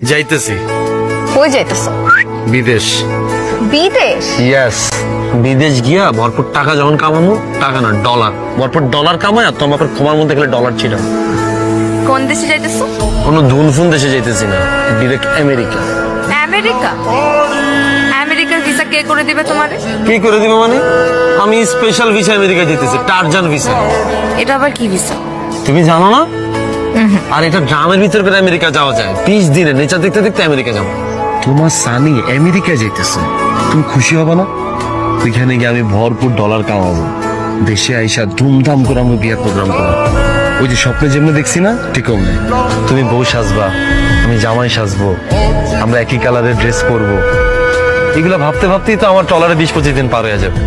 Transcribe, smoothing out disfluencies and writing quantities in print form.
যাইতেছি কই যাইতেছো? বিদেশ। বিদেশ? ইয়েস, বিদেশ গিয়া ভরপুর টাকা যখন কামাবো, টাকা না ডলার, ভরপুর ডলার কামায় আর তোমার ক্ষমার মধ্যে গেলে ডলার ছিল। কোন দেশে যাইতেছো? কোনো ধুনফুন দেশে যাইতেছি না, ডিরেক্ট আমেরিকা। আমেরিকা? আমেরিকার ভিসা কে করে দিবে তোমারে? কি করে দিবে মানে? আমি স্পেশাল ভিসা আমেরিকা যেতেছি, টারজান ভিসা। এটা আবার কি ভিসা? তুমি জানো না? আর এটা গ্রামের ভিতর করে আমেরিকা যাওয়া যায়, 20 দিনে নেচার দেখতে দেখতে আমেরিকা যাবো। তোমার সানি আমেরিকা যেতেছে, তুমি খুশি হবে না? ওইখানে গিয়ে আমি ভরপুর ডলার কামাবো, দেশে আইসা ধুমধাম করে আমি বিয়ের প্রোগ্রাম করবো। ওই যে স্বপ্নে যেমনি দেখছি না, ঠিক অমনি তুমি বউ সাজবা, আমি জামাই সাজবো, আমরা একই কালারের ড্রেস পরবো। এগুলা ভাবতে ভাবতেই তো আমার টলারে 20-25 দিন পার হয়ে যাবে।